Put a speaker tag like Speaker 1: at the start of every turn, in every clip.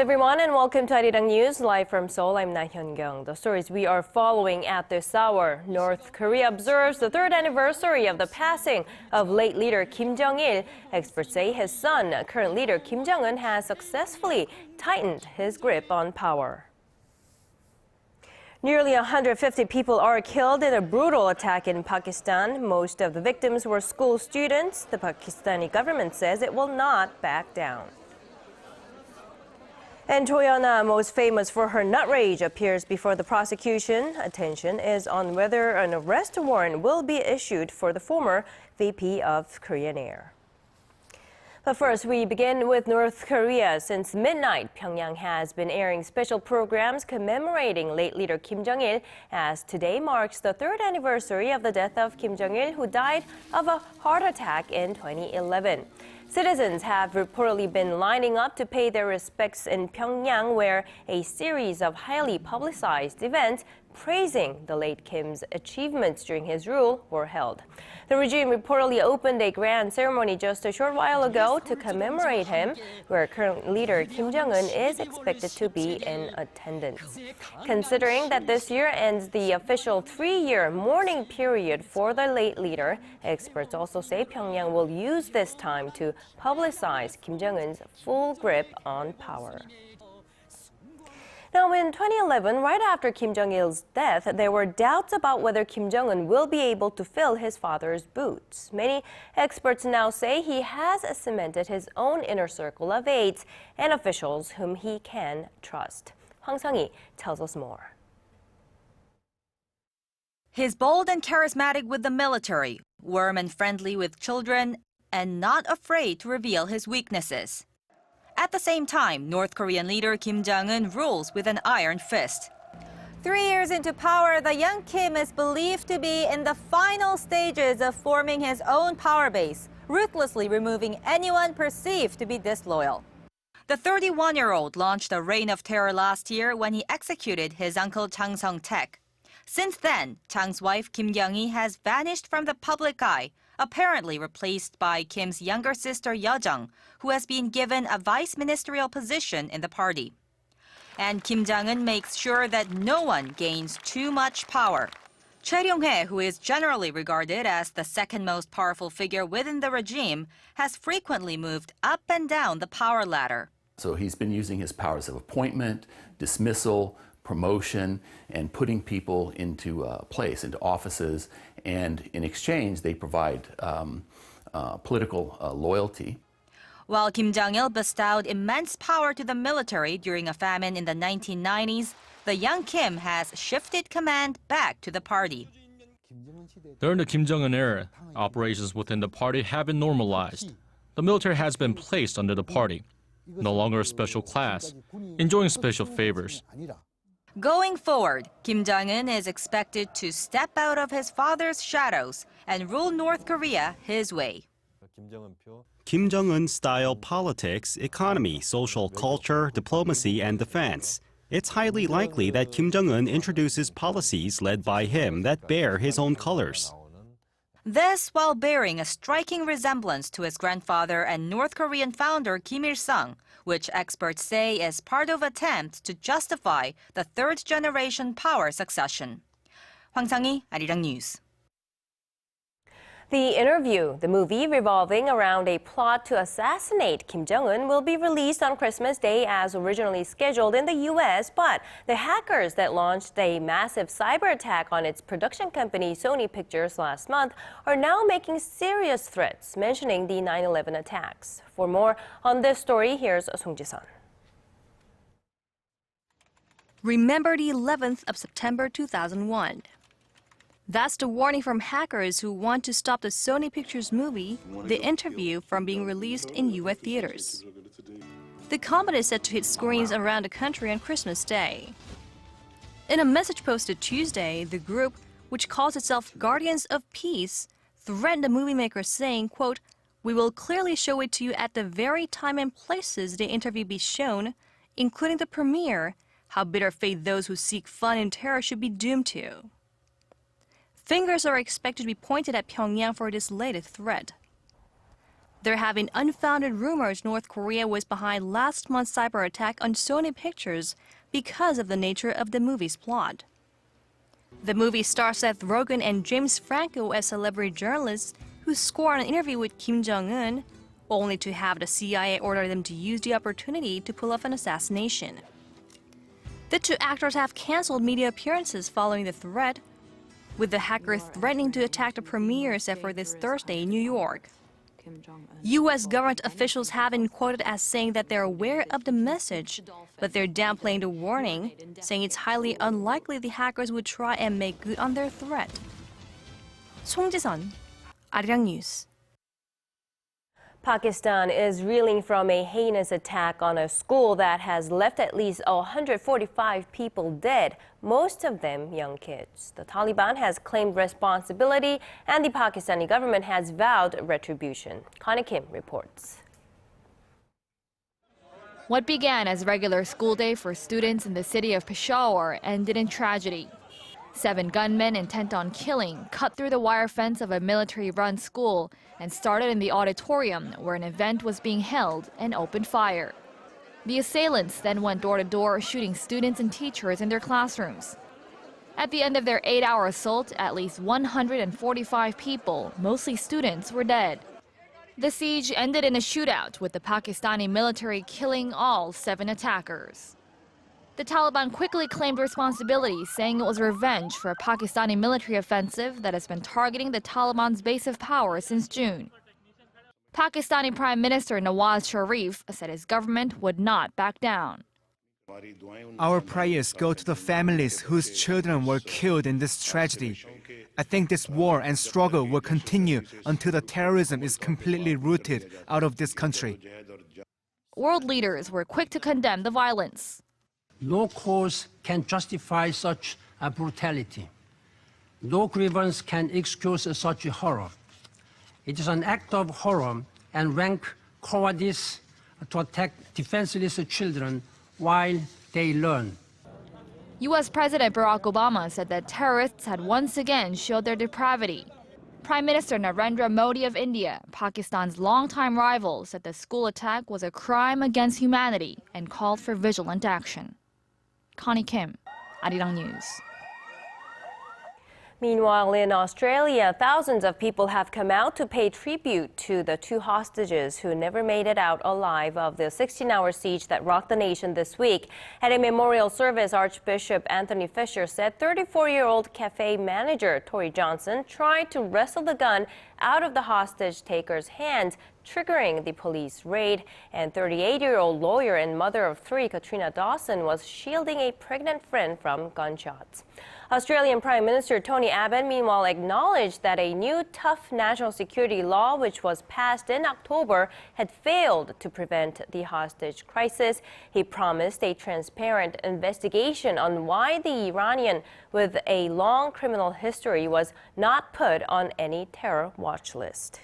Speaker 1: everyone, and welcome to ARIRANG News, live from Seoul. I'm Laah Hyun-kyung. The stories we are following at this hour. North Korea observes the third anniversary of the passing of late leader Kim Jong-il. Experts say his son, current leader Kim Jong-un, has successfully tightened his grip on power. Nearly 150 people are killed in a brutal attack in Pakistan. Most of the victims were school students. The Pakistani government says it will not back down. And Cho Hyun-ah, most famous for her nut rage, appears before the prosecution. Attention is on whether an arrest warrant will be issued for the former VP of Korean Air. But first, we begin with North Korea. Since midnight, Pyongyang has been airing special programs commemorating late leader Kim Jong-il, as today marks the third anniversary of the death of Kim Jong-il, who died of a heart attack in 2011. Citizens have reportedly been lining up to pay their respects in Pyongyang, where a series of highly publicized events praising the late Kim's achievements during his rule were held. The regime reportedly opened a grand ceremony just a short while ago to commemorate him, where current leader Kim Jong-un is expected to be in attendance. Considering that this year ends the official 3-year mourning period for the late leader, experts also say Pyongyang will use this time to publicize Kim Jong-un's full grip on power. Now, in 2011, right after Kim Jong-il's death, there were doubts about whether Kim Jong-un will be able to fill his father's boots. Many experts now say he has cemented his own inner circle of aides and officials whom he can trust. Hwang Sang-hee tells us more.
Speaker 2: He's bold and charismatic with the military, warm and friendly with children, and not afraid to reveal his weaknesses. At the same time, North Korean leader Kim Jong-un rules with an iron fist. 3 years into power, the young Kim is believed to be in the final stages of forming his own power base, ruthlessly removing anyone perceived to be disloyal. The 31-year-old launched a reign of terror last year when he executed his uncle Chang Song-taek. Since then, Chang's wife Kim Kyung-hee has vanished from the public eye, apparently replaced by Kim's younger sister Yeojung, who has been given a vice ministerial position in the party. And Kim Jong-un makes sure that no one gains too much power. Cho Hyun-ah, who is generally regarded as the second most powerful figure within the regime, has frequently moved up and down the power ladder.
Speaker 3: So he's been using his powers of appointment, dismissal, promotion, and putting people into place, into offices, and in exchange they provide political loyalty.
Speaker 2: While Kim Jong-il bestowed immense power to the military during a famine in the 1990s, the young Kim has shifted command back to the party.
Speaker 4: During the Kim Jong-un era, operations within the party have been normalized. The military has been placed under the party, no longer a special class, enjoying special favors.
Speaker 2: Going forward, Kim Jong-un is expected to step out of his father's shadows and rule North Korea his way.
Speaker 5: Kim Jong-un style politics, economy, social culture, diplomacy, and defense. It's highly likely that Kim Jong-un introduces policies led by him that bear his own colors.
Speaker 2: This while bearing a striking resemblance to his grandfather and North Korean founder Kim Il-sung, which experts say is part of attempts to justify the third-generation power succession. Hwang Sang-hee, ARIRANG News.
Speaker 1: The Interview, the movie revolving around a plot to assassinate Kim Jong-un, will be released on Christmas Day as originally scheduled in the U.S., but the hackers that launched a massive cyber attack on its production company Sony Pictures last month are now making serious threats, mentioning the 9/11 attacks. For more on this story, here's Song Ji-sun.
Speaker 6: Remember the 11th of September 2001. That's the warning from hackers who want to stop the Sony Pictures movie, The Interview, from being released in U.S. theaters. The comedy is set to hit screens around the country on Christmas Day. In a message posted Tuesday, the group, which calls itself Guardians of Peace, threatened the movie makers saying, quote, "We will clearly show it to you at the very time and places the interview be shown, including the premiere, how bitter fate those who seek fun and terror should be doomed to." Fingers are expected to be pointed at Pyongyang for this latest threat. There have been unfounded rumors North Korea was behind last month's cyber attack on Sony Pictures because of the nature of the movie's plot. The movie stars Seth Rogen and James Franco as celebrity journalists who score an interview with Kim Jong-un, only to have the CIA order them to use the opportunity to pull off an assassination. The two actors have canceled media appearances following the threat, with the hacker threatening to attack the premiere set for this Thursday in New York. U.S. government officials have been quoted as saying that they're aware of the message, but they're downplaying the warning, saying it's highly unlikely the hackers would try and make good on their threat. 송지선, 아리랑 뉴스.
Speaker 1: Pakistan is reeling from a heinous attack on a school that has left at least 145 people dead, most of them young kids. The Taliban has claimed responsibility, and the Pakistani government has vowed retribution. Kim reports.
Speaker 7: What began as regular school day for students in the city of Peshawar ended in tragedy. 7 gunmen intent on killing cut through the wire fence of a military-run school and started in the auditorium where an event was being held and opened fire. The assailants then went door to door, shooting students and teachers in their classrooms. At the end of their 8-hour assault, at least 145 people, mostly students, were dead. The siege ended in a shootout, with the Pakistani military killing all 7 attackers. The Taliban quickly claimed responsibility, saying it was revenge for a Pakistani military offensive that has been targeting the Taliban's base of power since June. Pakistani Prime Minister Nawaz Sharif said his government would not back down.
Speaker 8: Our prayers go to the families whose children were killed in this tragedy. I think this war and struggle will continue until the terrorism is completely rooted out of this country.
Speaker 7: World leaders were quick to condemn the violence.
Speaker 9: No cause can justify such a brutality. No grievance can excuse such horror. It is an act of horror and rank cowardice to attack defenseless children while they learn.
Speaker 7: U.S. President Barack Obama said that terrorists had once again showed their depravity. Prime Minister Narendra Modi of India, Pakistan's longtime rival, said the school attack was a crime against humanity and called for vigilant action. Kim, ARIRANG News.
Speaker 1: Meanwhile, in Australia, thousands of people have come out to pay tribute to the 2 hostages who never made it out alive of the 16-hour siege that rocked the nation this week. At a memorial service, Archbishop Anthony Fisher said 34-year-old cafe manager Tori Johnson tried to wrestle the gun out of the hostage-taker's hands, triggering the police raid, and 38-year-old lawyer and mother of 3 Katrina Dawson was shielding a pregnant friend from gunshots. Australian Prime Minister Tony Abbott, meanwhile, acknowledged that a new tough national security law, which was passed in October, had failed to prevent the hostage crisis. He promised a transparent investigation on why the Iranian with a long criminal history was not put on any terror watch list.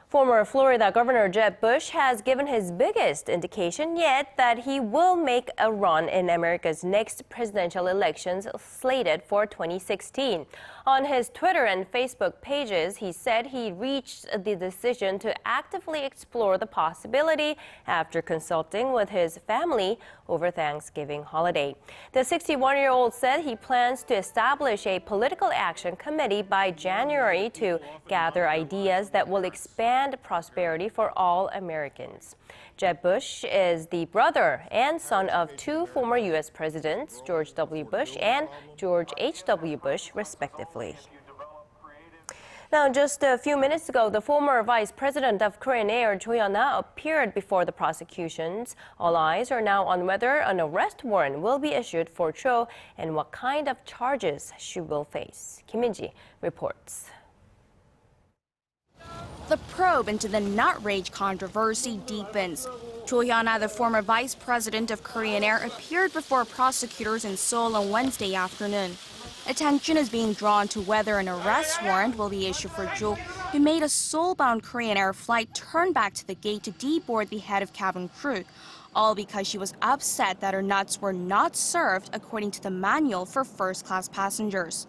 Speaker 1: Former Florida Governor Jeb Bush has given his biggest indication yet that he will make a run in America's next presidential elections slated for 2016. On his Twitter and Facebook pages, he said he reached the decision to actively explore the possibility after consulting with his family over Thanksgiving holiday. The 61-year-old said he plans to establish a political action committee by January to gather ideas that will expand prosperity for all Americans. Jeb Bush is the brother and son of 2 former U.S. presidents, George W. Bush and George H.W. Bush, respectively. Now, just a few minutes ago, the former vice president of Korean Air, Cho Hyun-ah, appeared before the prosecutions. All eyes are now on whether an arrest warrant will be issued for Cho and what kind of charges she will face. Kim Min-ji reports.
Speaker 10: The probe into the nut rage controversy deepens. Cho Hyun-ah, the former vice president of Korean Air, appeared before prosecutors in Seoul on Wednesday afternoon. Attention is being drawn to whether an arrest warrant will be issued for Cho, who made a Seoul-bound Korean Air flight turn back to the gate to deboard the head of cabin crew, all because she was upset that her nuts were not served according to the manual for first-class passengers.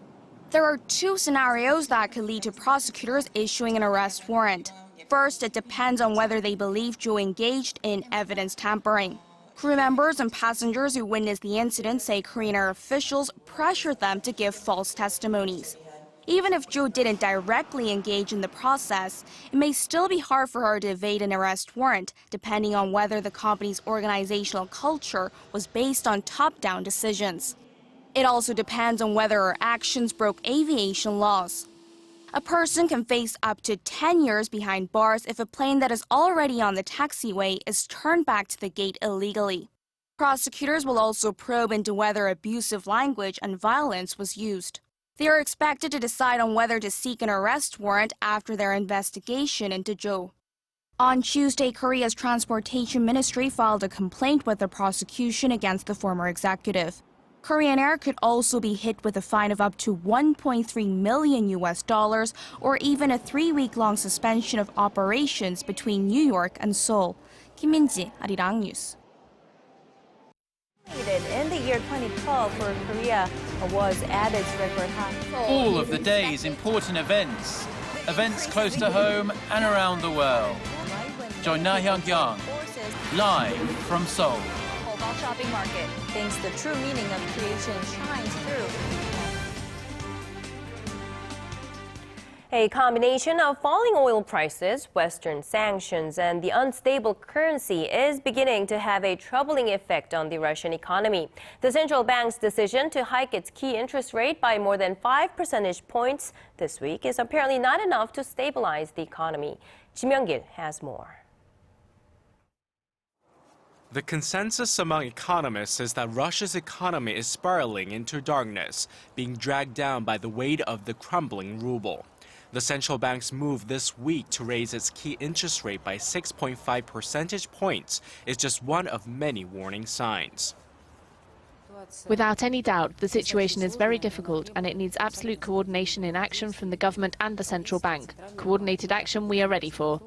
Speaker 10: There are 2 scenarios that could lead to prosecutors issuing an arrest warrant. First, it depends on whether they believe Jo engaged in evidence tampering. Crew members and passengers who witnessed the incident say Korean Air officials pressured them to give false testimonies. Even if Jo didn't directly engage in the process, it may still be hard for her to evade an arrest warrant, depending on whether the company's organizational culture was based on top-down decisions. It also depends on whether her actions broke aviation laws. A person can face up to 10 years behind bars if a plane that is already on the taxiway is turned back to the gate illegally. Prosecutors will also probe into whether abusive language and violence was used. They are expected to decide on whether to seek an arrest warrant after their investigation into Jo. On Tuesday, Korea's Transportation Ministry filed a complaint with the prosecution against the former executive. Korean Air could also be hit with a fine of up to $1.3 million or even a 3-week-long suspension of operations between New York and Seoul. Kim Min-ji, ARIRANG News.
Speaker 1: In the year 2012 for Korea was at its record high.
Speaker 11: All of the day's important events close to home and around the world. Join Laah Hyun-kyung live from Seoul.
Speaker 7: Shopping market thinks the true meaning of creation shines through.
Speaker 1: A combination of falling oil prices, Western sanctions, and the unstable currency is beginning to have a troubling effect on the Russian economy. The central bank's decision to hike its key interest rate by more than 5 percentage points this week is apparently not enough to stabilize the economy. Kim Jong-il has more.
Speaker 12: The consensus among economists is that Russia's economy is spiraling into darkness, being dragged down by the weight of the crumbling ruble. The central bank's move this week to raise its key interest rate by 6.5 percentage points is just one of many warning signs.
Speaker 13: Without any doubt, the situation is very difficult and it needs absolute coordination in action from the government and the central bank. Coordinated action we are ready for.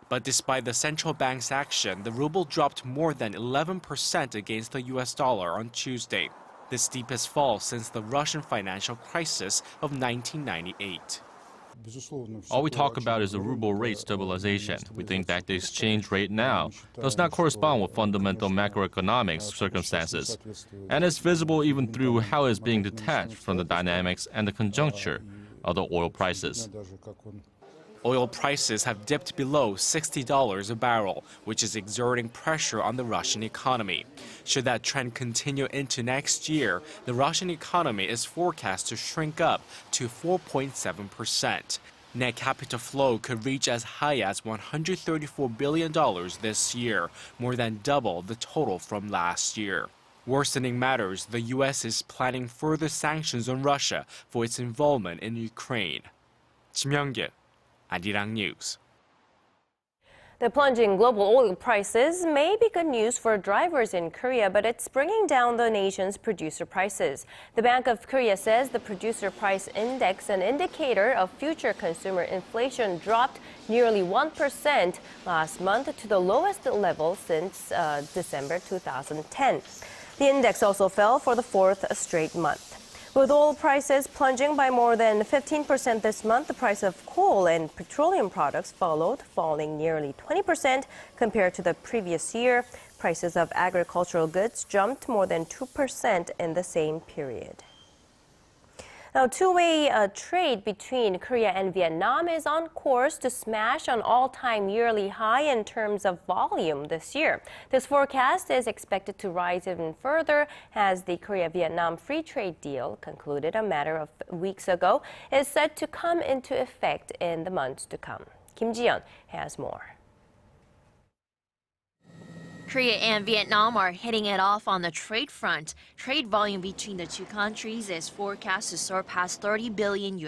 Speaker 12: But despite the central bank's action, the ruble dropped more than 11% against the US dollar on Tuesday, the steepest fall since the Russian financial crisis of 1998.
Speaker 4: All we talk about is the ruble rate stabilization. We think that the exchange rate now does not correspond with fundamental macroeconomic circumstances, and it's visible even through how it's being detached from the dynamics and the conjuncture of the oil prices.
Speaker 12: Oil prices have dipped below $60 a barrel, which is exerting pressure on the Russian economy. Should that trend continue into next year, the Russian economy is forecast to shrink up to 4.7%. Net capital flow could reach as high as $134 billion this year, more than double the total from last year. Worsening matters, the U.S. is planning further sanctions on Russia for its involvement in Ukraine. Kim Jong-il, ARIRANG News.
Speaker 1: The plunging global oil prices may be good news for drivers in Korea, but it's bringing down the nation's producer prices. The Bank of Korea says the producer price index, an indicator of future consumer inflation, dropped nearly 1% last month to the lowest level since December 2010. The index also fell for the 4th straight month. With oil prices plunging by more than 15% this month, the price of coal and petroleum products followed, falling nearly 20% compared to the previous year. Prices of agricultural goods jumped more than 2% in the same period. Now, two-way trade between Korea and Vietnam is on course to smash an all-time yearly high in terms of volume this year. This forecast is expected to rise even further as the Korea-Vietnam free trade deal, concluded a matter of weeks ago, is set to come into effect in the months to come. Kim Ji-yeon has more.
Speaker 14: Korea and Vietnam are hitting it off on the trade front. Trade volume between the two countries is forecast to surpass $30 billion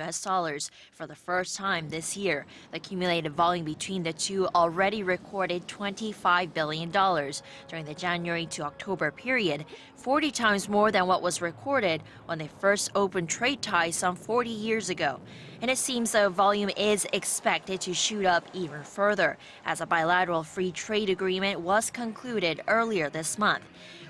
Speaker 14: for the first time this year. The cumulative volume between the two already recorded $25 billion during the January to October period, 40 times more than what was recorded when they first opened trade ties some 40 years ago. And it seems the volume is expected to shoot up even further, as a bilateral free trade agreement was concluded earlier this month.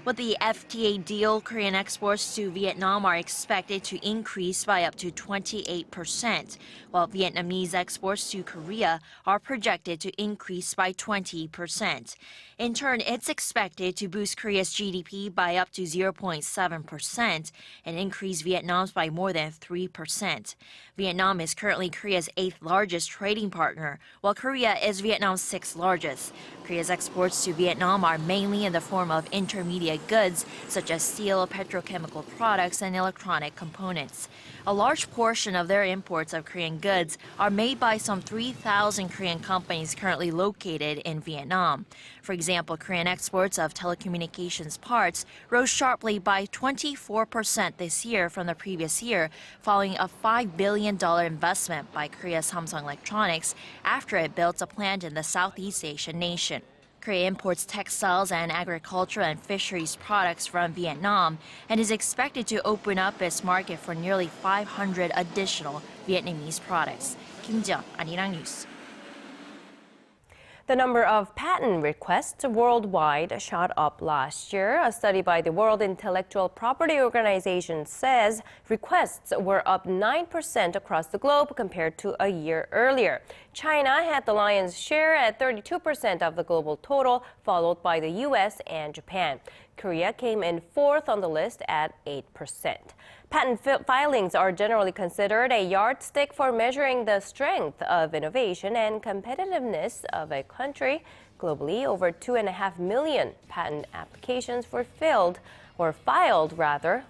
Speaker 14: With the FTA deal, Korean exports to Vietnam are expected to increase by up to 28%, while Vietnamese exports to Korea are projected to increase by 20%. In turn, it's expected to boost Korea's GDP by up to 0.7% and increase Vietnam's by more than 3%. Vietnam is currently Korea's 8th largest trading partner, while Korea is Vietnam's 6th largest. Korea's exports to Vietnam are mainly in the form of intermediate goods such as steel, petrochemical products, and electronic components. A large portion of their imports of Korean goods are made by some 3,000 Korean companies currently located in Vietnam. For example, Korean exports of telecommunications parts rose sharply by 24% this year from the previous year, following a $5 billion investment by Korea's Samsung Electronics after it built a plant in the Southeast Asian nation. Korea imports textiles and agricultural and fisheries products from Vietnam and is expected to open up its market for nearly 500 additional Vietnamese products. Kim Jong-il, ARIRANG News.
Speaker 1: The number of patent requests worldwide shot up last year. A study by the World Intellectual Property Organization says requests were up 9% across the globe compared to a year earlier. China had the lion's share at 32% of the global total, followed by the U.S. and Japan. Korea came in fourth on the list at 8%. Patent filings are generally considered a yardstick for measuring the strength of innovation and competitiveness of a country. Globally, over 2.5 million patent applications were filed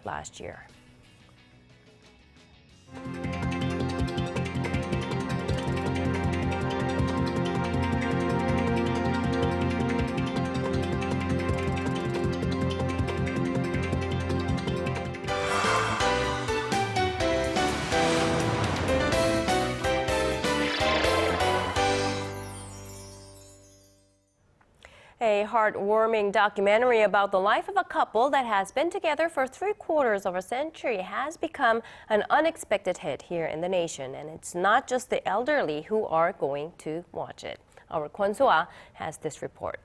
Speaker 1: last year. A heartwarming documentary about the life of a couple that has been together for 3/4 of a century has become an unexpected hit here in the nation. And it's not just the elderly who are going to watch it. Our Kwon So-ah has this report.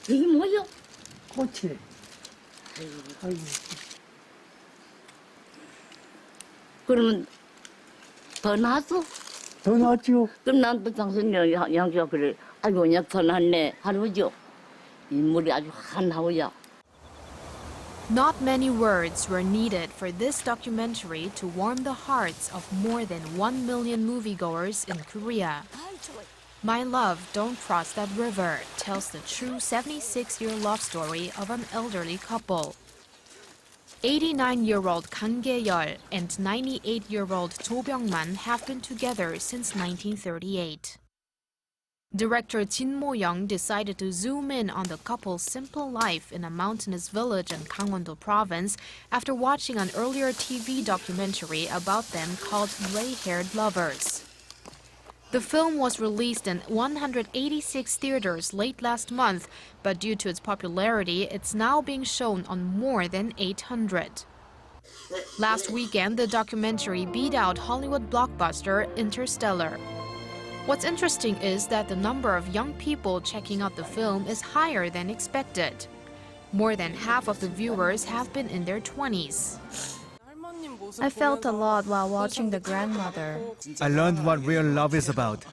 Speaker 15: 이게 뭐야? 꽃이. 그러면 더 나았어? 더 나았죠. 그럼 난 또 당신 양주가 그래. 아이고 그냥 더 낫네. 하루죠. 인물이 아주 한하고야.
Speaker 7: Not many words were needed for this documentary to warm the hearts of more than 1 million moviegoers in Korea. My Love, Don't Cross That River tells the true 76-year love story of an elderly couple. 89-year-old Kang Ge-yeol and 98-year-old Cho Byung-man have been together since 1938. Director Jin Mo-young decided to zoom in on the couple's simple life in a mountainous village in Gangwon-do province after watching an earlier TV documentary about them called Gray-Haired Lovers. The film was released in 186 theaters late last month, but due to its popularity, it's now being shown on more than 800. Last weekend, the documentary beat out Hollywood blockbuster Interstellar. What's interesting is that the number of young people checking out the film is higher than expected. More than half of the viewers have been in their 20s.
Speaker 16: I felt a lot while watching The Grandmother.
Speaker 8: I learned what real love is about.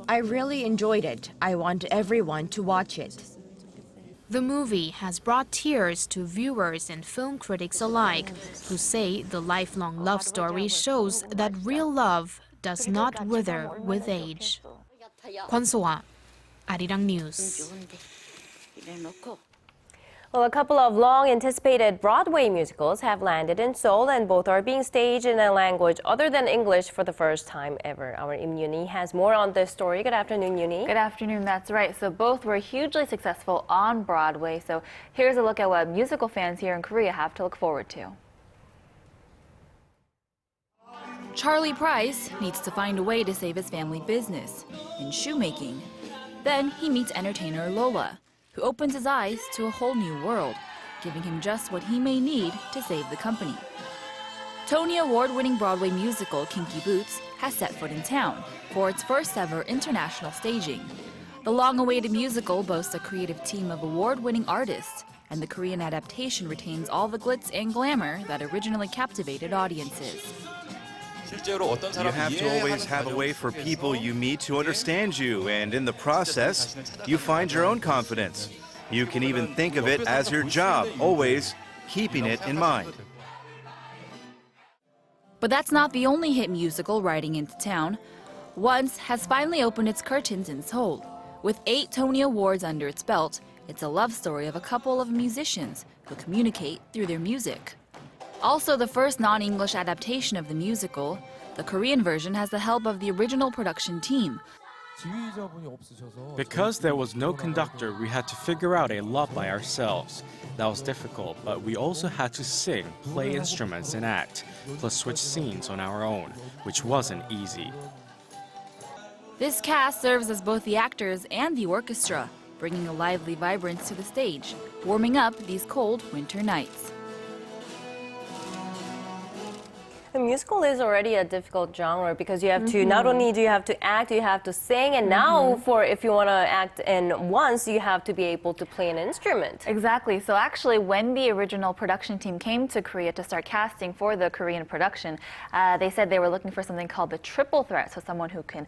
Speaker 17: I really enjoyed it. I want everyone to watch it.
Speaker 7: The movie has brought tears to viewers and film critics alike, who say the lifelong love story shows that real love does not wither with age. Kwon So-ah, ARIRANG News.
Speaker 1: Well, a couple of long-anticipated Broadway musicals have landed in Seoul, and both are being staged in a language other than English for the first time ever. Our Im Yoon-hee has more on this story. Good afternoon, Yoon-hee.
Speaker 18: Good afternoon, that's right. So both were hugely successful on Broadway. So here's a look at what musical fans here in Korea have to look forward to.
Speaker 19: Charlie Price needs to find a way to save his family business in shoemaking. Then he meets entertainer Lola, who opens his eyes to a whole new world, giving him just what he may need to save the company. Tony Award-winning Broadway musical Kinky Boots has set foot in town for its first ever international staging. The long-awaited musical boasts a creative team of award-winning artists, and the Korean adaptation retains all the glitz and glamour that originally captivated audiences.
Speaker 20: You have to always have a way for people you meet to understand you, and in the process, you find your own confidence. You can even think of it as your job, always keeping it in mind.
Speaker 19: But that's not the only hit musical riding into town. Once has finally opened its curtains in Seoul. With 8 Tony Awards under its belt, it's a love story of a couple of musicians who communicate through their music. Also the first non-English adaptation of the musical, the Korean version has the help of the original production team.
Speaker 12: Because there was no conductor, we had to figure out a lot by ourselves. That was difficult, but we also had to sing, play instruments, and act, plus switch scenes on our own, which wasn't easy.
Speaker 19: This cast serves as both the actors and the orchestra, bringing a lively vibrance to the stage, warming up these cold winter nights.
Speaker 1: The musical is already a difficult genre because you have to, not only do you have to act, you have to sing, and now if you want to act in once, you have to be able to play an instrument.
Speaker 18: Exactly. So actually, when the original production team came to Korea to start casting for the Korean production, they said they were looking for something called the triple threat. So someone who can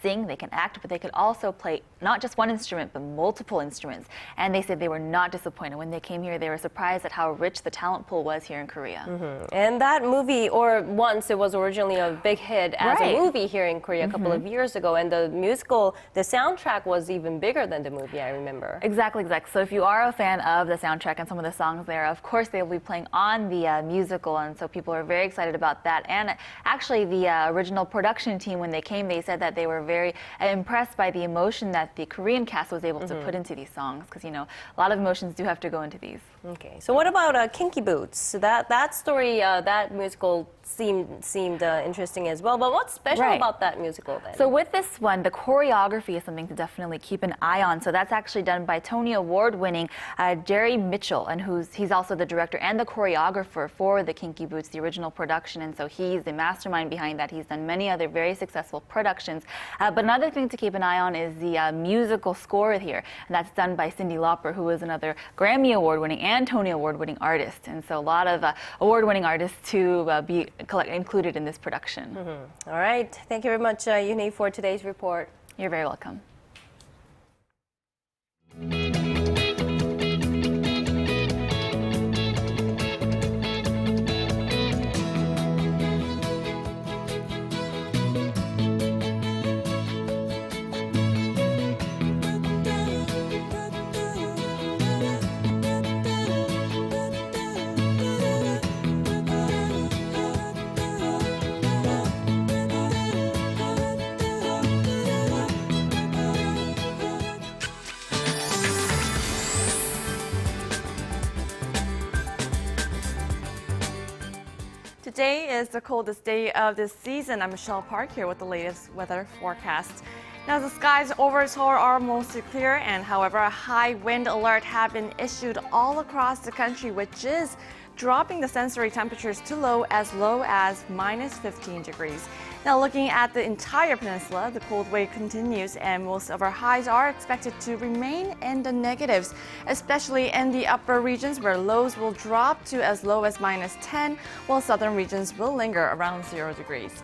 Speaker 18: sing, they can act, but they could also play not just one instrument, but multiple instruments. And they said they were not disappointed. When they came here, they were surprised at how rich the talent pool was here in Korea.
Speaker 1: And that movie, or once, it was originally a big hit as a movie here in Korea a couple of years ago, and the musical, the soundtrack was even bigger than the movie, I remember.
Speaker 18: Exactly. So if you are a fan of the soundtrack and some of the songs there, of course they will be playing on the musical, and so people are very excited about that. And actually the original production team, when they came, they said that they were very impressed by the emotion that the Korean cast was able to put into these songs, because, you know, a lot of emotions do have to go into these.
Speaker 1: Okay, so what about Kinky Boots? So that story, that musical seemed interesting as well, but what's special about that musical then?
Speaker 18: So with this one, the choreography is something to definitely keep an eye on. So that's actually done by Tony Award-winning Jerry Mitchell, and he's also the director and the choreographer for the Kinky Boots, the original production, and so he's the mastermind behind that. He's done many other very successful productions. But another thing to keep an eye on is the musical score here, and that's done by Cyndi Lauper, who is another Grammy Award-winning and Tony Award-winning artist, and so a lot of award-winning artists to be included in this production.
Speaker 1: All right, thank you very much, Yoonhee, for today's report.
Speaker 18: You're very welcome.
Speaker 21: Today is the coldest day of this season. I'm Michelle Park here with the latest weather forecast. Now, the skies over Seoul are mostly clear, and however, a high wind alert has been issued all across the country, which is dropping the sensory temperatures to low as minus 15 degrees. Now, looking at the entire peninsula, the cold wave continues, and most of our highs are expected to remain in the negatives, especially in the upper regions where lows will drop to as low as minus 10, while southern regions will linger around 0 degrees.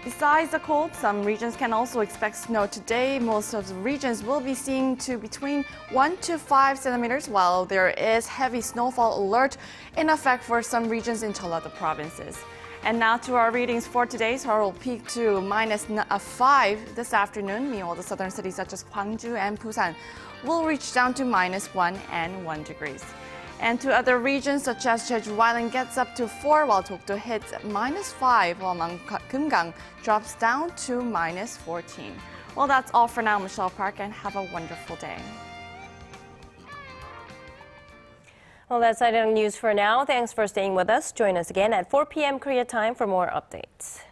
Speaker 21: Besides the cold, some regions can also expect snow today. Most of the regions will be seeing to between 1 to 5 centimeters, while there is heavy snowfall alert in effect for some regions in Jeollado provinces. And now to our readings for today. Seoul will peak to minus 5 this afternoon. Meanwhile, the southern cities such as Gwangju and Busan will reach down to minus 1 and 1 degrees. And to other regions such as Jeju Island gets up to 4, while Dokdo hits minus 5, while Kumgang drops down to minus 14. Well, that's all for now, Michelle Park, and have a wonderful day.
Speaker 1: Well, that's ARIRANG News for now. Thanks for staying with us. Join us again at 4 p.m. Korea time for more updates.